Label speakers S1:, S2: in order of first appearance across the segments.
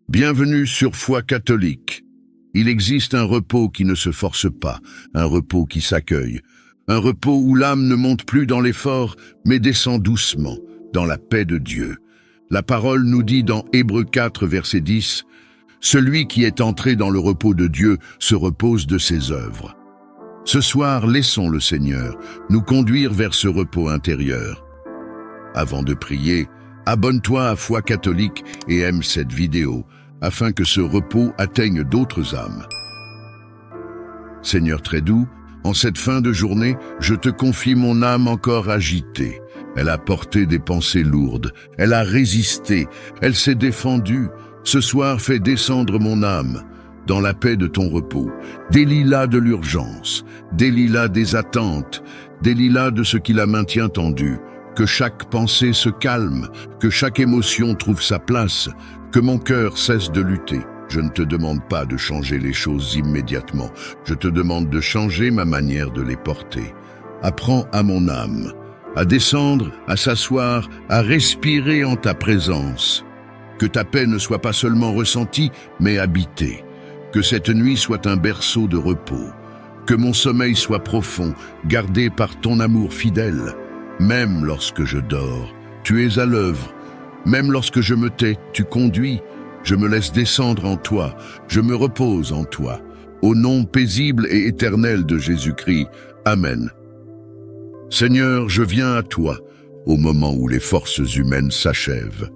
S1: Bienvenue sur Foi catholique. Il existe un repos qui ne se force pas, un repos qui s'accueille, un repos où l'âme ne monte plus dans l'effort, mais descend doucement, dans la paix de Dieu. La parole nous dit dans Hébreux 4, verset 10, « Celui qui est entré dans le repos de Dieu se repose de ses œuvres. » Ce soir, laissons le Seigneur nous conduire vers ce repos intérieur. Avant de prier, abonne-toi à Foi catholique et aime cette vidéo, afin que ce repos atteigne d'autres âmes. Seigneur très doux, en cette fin de journée, je te confie mon âme encore agitée. Elle a porté des pensées lourdes, elle a résisté, elle s'est défendue. Ce soir, fais descendre mon âme dans la paix de ton repos. Délie-la de l'urgence, délie-la des attentes, délie-la de ce qui la maintient tendue. Que chaque pensée se calme, que chaque émotion trouve sa place, que mon cœur cesse de lutter. Je ne te demande pas de changer les choses immédiatement, je te demande de changer ma manière de les porter. Apprends à mon âme à descendre, à s'asseoir, à respirer en ta présence. Que ta paix ne soit pas seulement ressentie, mais habitée. Que cette nuit soit un berceau de repos. Que mon sommeil soit profond, gardé par ton amour fidèle. Même lorsque je dors, tu es à l'œuvre. Même lorsque je me tais, tu conduis. Je me laisse descendre en toi, je me repose en toi. Au nom paisible et éternel de Jésus-Christ. Amen. Seigneur, je viens à toi, au moment où les forces humaines s'achèvent,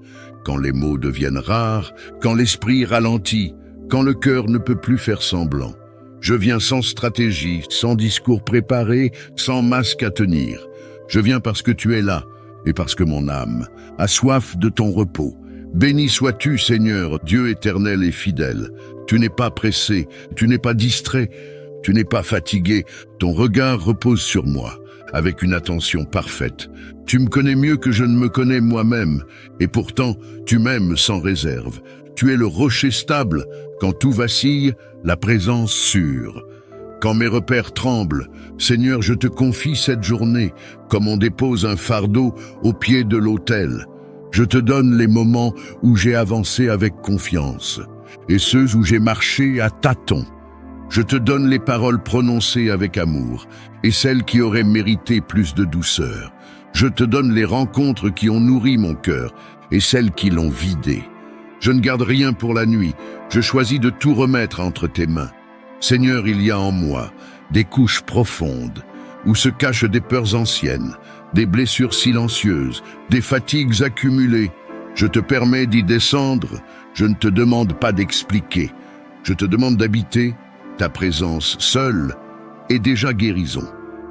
S1: quand les mots deviennent rares, quand l'esprit ralentit, quand le cœur ne peut plus faire semblant. Je viens sans stratégie, sans discours préparé, sans masque à tenir. Je viens parce que tu es là, et parce que mon âme a soif de ton repos. Béni sois-tu, Seigneur, Dieu éternel et fidèle. Tu n'es pas pressé, tu n'es pas distrait, tu n'es pas fatigué. Ton regard repose sur moi, avec une attention parfaite. Tu me connais mieux que je ne me connais moi-même, et pourtant, tu m'aimes sans réserve. Tu es le rocher stable, quand tout vacille, la présence sûre. Quand mes repères tremblent, Seigneur, je te confie cette journée, comme on dépose un fardeau au pied de l'autel. Je te donne les moments où j'ai avancé avec confiance, et ceux où j'ai marché à tâtons. Je te donne les paroles prononcées avec amour, et celles qui auraient mérité plus de douceur. Je te donne les rencontres qui ont nourri mon cœur, et celles qui l'ont vidé. Je ne garde rien pour la nuit, je choisis de tout remettre entre tes mains. Seigneur, il y a en moi des couches profondes, où se cachent des peurs anciennes, des blessures silencieuses, des fatigues accumulées. Je te permets d'y descendre, je ne te demande pas d'expliquer. Je te demande d'habiter, ta présence seule est déjà guérison.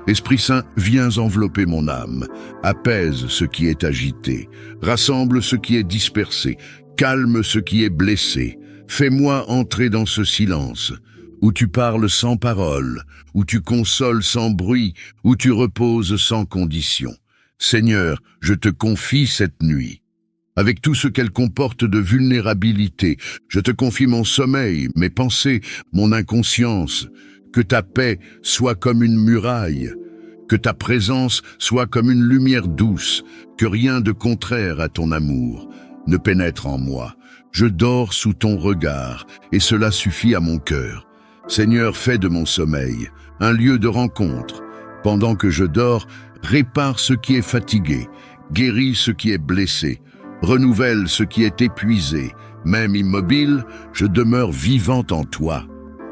S1: Esprit Saint, viens envelopper mon âme, apaise ce qui est agité, rassemble ce qui est dispersé, calme ce qui est blessé. Fais-moi entrer dans ce silence, où tu parles sans parole, où tu consoles sans bruit, où tu reposes sans condition. Seigneur, je te confie cette nuit. Avec tout ce qu'elle comporte de vulnérabilité, je te confie mon sommeil, mes pensées, mon inconscience. Que ta paix soit comme une muraille, que ta présence soit comme une lumière douce, que rien de contraire à ton amour ne pénètre en moi. Je dors sous ton regard, et cela suffit à mon cœur. Seigneur, fais de mon sommeil un lieu de rencontre. Pendant que je dors, répare ce qui est fatigué, guéris ce qui est blessé, renouvelle ce qui est épuisé. Même immobile, je demeure vivante en toi.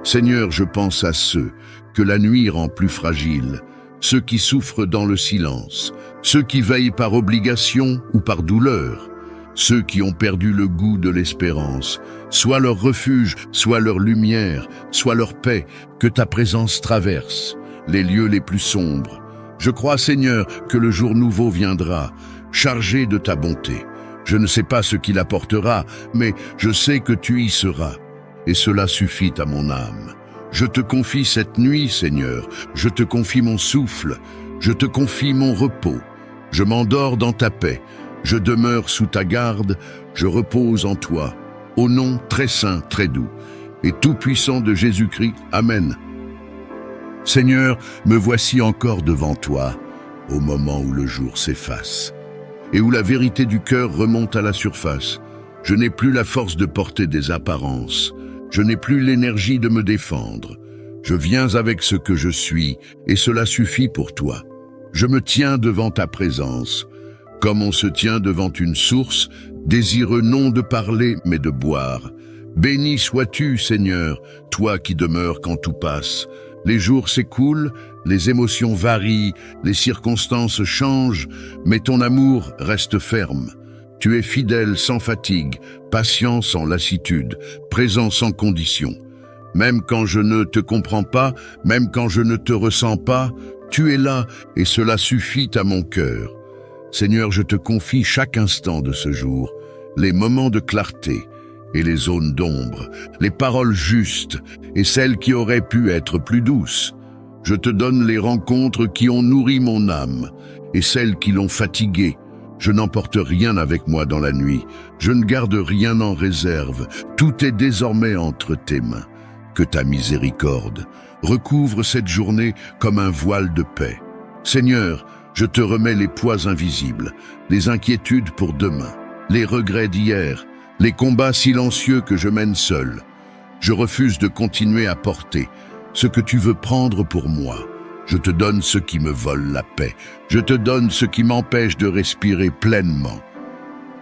S1: Seigneur, je pense à ceux que la nuit rend plus fragiles, ceux qui souffrent dans le silence, ceux qui veillent par obligation ou par douleur, ceux qui ont perdu le goût de l'espérance. Soit leur refuge, soit leur lumière, soit leur paix, que ta présence traverse les lieux les plus sombres. Je crois, Seigneur, que le jour nouveau viendra, chargé de ta bonté. Je ne sais pas ce qu'il apportera, mais je sais que tu y seras, et cela suffit à mon âme. Je te confie cette nuit, Seigneur, je te confie mon souffle, je te confie mon repos. Je m'endors dans ta paix, je demeure sous ta garde, je repose en toi, au nom très saint, très doux, et tout-puissant de Jésus-Christ. Amen. Seigneur, me voici encore devant toi, au moment où le jour s'efface, et où la vérité du cœur remonte à la surface. Je n'ai plus la force de porter des apparences. Je n'ai plus l'énergie de me défendre. Je viens avec ce que je suis, et cela suffit pour toi. Je me tiens devant ta présence, comme on se tient devant une source, désireux non de parler, mais de boire. Béni sois-tu, Seigneur, toi qui demeures quand tout passe. Les jours s'écoulent, les émotions varient, les circonstances changent, mais ton amour reste ferme. Tu es fidèle sans fatigue, patient sans lassitude, présent sans condition. Même quand je ne te comprends pas, même quand je ne te ressens pas, tu es là et cela suffit à mon cœur. Seigneur, je te confie chaque instant de ce jour, les moments de clarté et les zones d'ombre, les paroles justes et celles qui auraient pu être plus douces. Je te donne les rencontres qui ont nourri mon âme et celles qui l'ont fatiguée. Je n'emporte rien avec moi dans la nuit, je ne garde rien en réserve, tout est désormais entre tes mains. Que ta miséricorde recouvre cette journée comme un voile de paix. Seigneur, je te remets les poids invisibles, les inquiétudes pour demain, les regrets d'hier, les combats silencieux que je mène seul. Je refuse de continuer à porter ce que tu veux prendre pour moi. Je te donne ce qui me vole la paix. Je te donne ce qui m'empêche de respirer pleinement.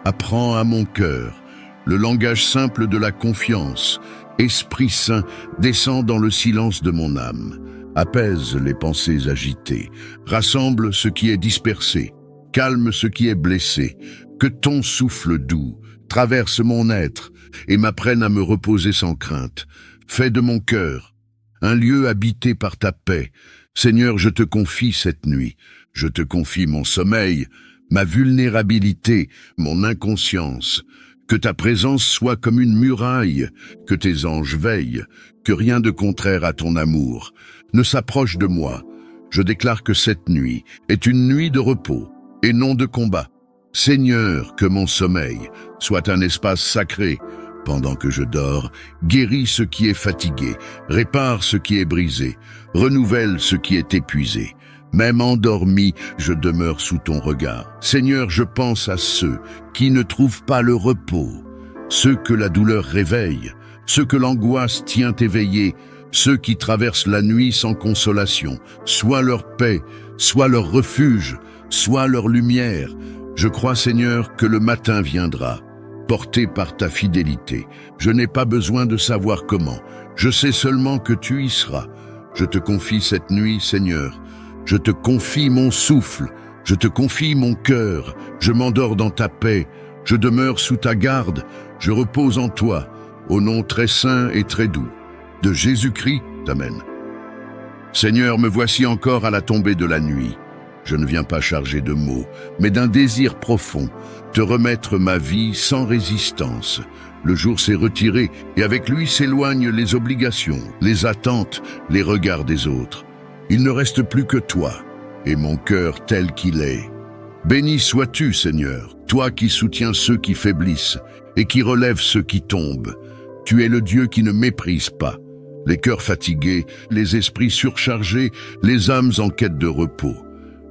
S1: Apprends à mon cœur le langage simple de la confiance. Esprit Saint, descend dans le silence de mon âme. Apaise les pensées agitées. Rassemble ce qui est dispersé. Calme ce qui est blessé. Que ton souffle doux traverse mon être et m'apprenne à me reposer sans crainte. Fais de mon cœur un lieu habité par ta paix. Seigneur, je te confie cette nuit. Je te confie mon sommeil, ma vulnérabilité, mon inconscience. Que ta présence soit comme une muraille, que tes anges veillent, que rien de contraire à ton amour ne s'approche de moi. Je déclare que cette nuit est une nuit de repos et non de combat. Seigneur, que mon sommeil soit un espace sacré. Pendant que je dors, guéris ce qui est fatigué, répare ce qui est brisé, renouvelle ce qui est épuisé. Même endormi, je demeure sous ton regard. Seigneur, je pense à ceux qui ne trouvent pas le repos, ceux que la douleur réveille, ceux que l'angoisse tient éveillés, ceux qui traversent la nuit sans consolation, soit leur paix, soit leur refuge, soit leur lumière. Je crois, Seigneur, que le matin viendra, porté par ta fidélité. Je n'ai pas besoin de savoir comment, je sais seulement que tu y seras. Je te confie cette nuit, Seigneur. Je te confie mon souffle, je te confie mon cœur, je m'endors dans ta paix, je demeure sous ta garde, je repose en toi, au nom très saint et très doux de Jésus-Christ. Amen. Seigneur, me voici encore à la tombée de la nuit. Je ne viens pas chargé de mots, mais d'un désir profond, te remettre ma vie sans résistance. Le jour s'est retiré et avec lui s'éloignent les obligations, les attentes, les regards des autres. Il ne reste plus que toi, et mon cœur tel qu'il est. Béni sois-tu, Seigneur, toi qui soutiens ceux qui faiblissent et qui relèves ceux qui tombent. Tu es le Dieu qui ne méprise pas. Les cœurs fatigués, les esprits surchargés, les âmes en quête de repos.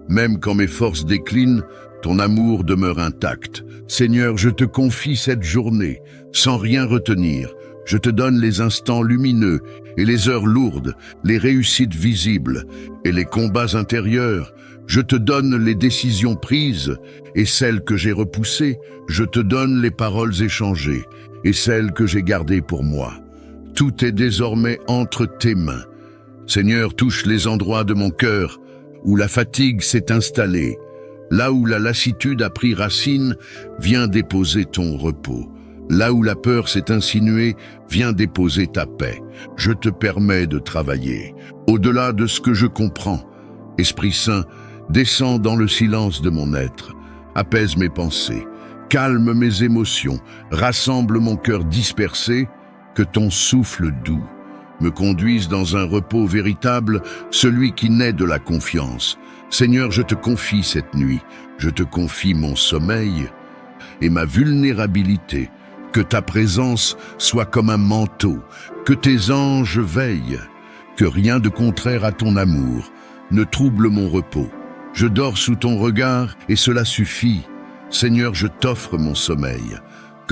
S1: Même quand mes forces déclinent, ton amour demeure intact. Seigneur, je te confie cette journée, sans rien retenir. Je te donne les instants lumineux et les heures lourdes, les réussites visibles et les combats intérieurs. Je te donne les décisions prises et celles que j'ai repoussées. Je te donne les paroles échangées et celles que j'ai gardées pour moi. Tout est désormais entre tes mains. Seigneur, touche les endroits de mon cœur où la fatigue s'est installée. Là où la lassitude a pris racine, viens déposer ton repos. Là où la peur s'est insinuée, viens déposer ta paix. Je te permets de travailler, au-delà de ce que je comprends. Esprit Saint, descends dans le silence de mon être, apaise mes pensées, calme mes émotions, rassemble mon cœur dispersé, que ton souffle doux me conduise dans un repos véritable, celui qui naît de la confiance. Seigneur, je te confie cette nuit, je te confie mon sommeil et ma vulnérabilité. Que ta présence soit comme un manteau, que tes anges veillent, que rien de contraire à ton amour ne trouble mon repos. Je dors sous ton regard et cela suffit. Seigneur, je t'offre mon sommeil,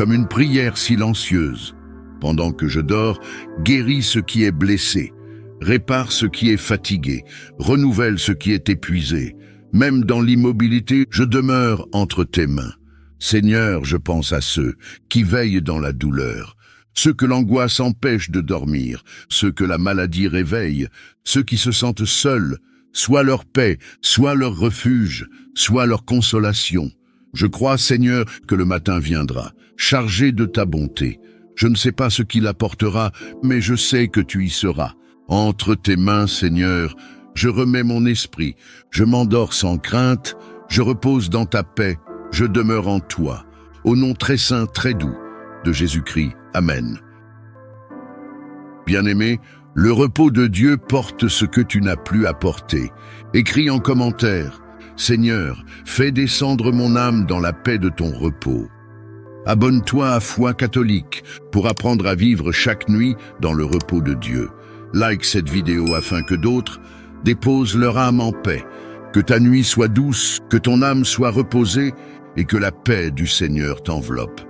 S1: comme une prière silencieuse. Pendant que je dors, guéris ce qui est blessé, répare ce qui est fatigué, renouvelle ce qui est épuisé. Même dans l'immobilité, je demeure entre tes mains. Seigneur, je pense à ceux qui veillent dans la douleur, ceux que l'angoisse empêche de dormir, ceux que la maladie réveille, ceux qui se sentent seuls, soit leur paix, soit leur refuge, soit leur consolation. Je crois, Seigneur, que le matin viendra, chargé de ta bonté. Je ne sais pas ce qu'il apportera, mais je sais que tu y seras. Entre tes mains, Seigneur, je remets mon esprit, je m'endors sans crainte, je repose dans ta paix, je demeure en toi. Au nom très saint, très doux de Jésus-Christ. Amen. Bien-aimé, le repos de Dieu porte ce que tu n'as plus apporté. Écris en commentaire, Seigneur, fais descendre mon âme dans la paix de ton repos. Abonne-toi à Foi catholique pour apprendre à vivre chaque nuit dans le repos de Dieu. Like cette vidéo afin que d'autres déposent leur âme en paix. Que ta nuit soit douce, que ton âme soit reposée et que la paix du Seigneur t'enveloppe.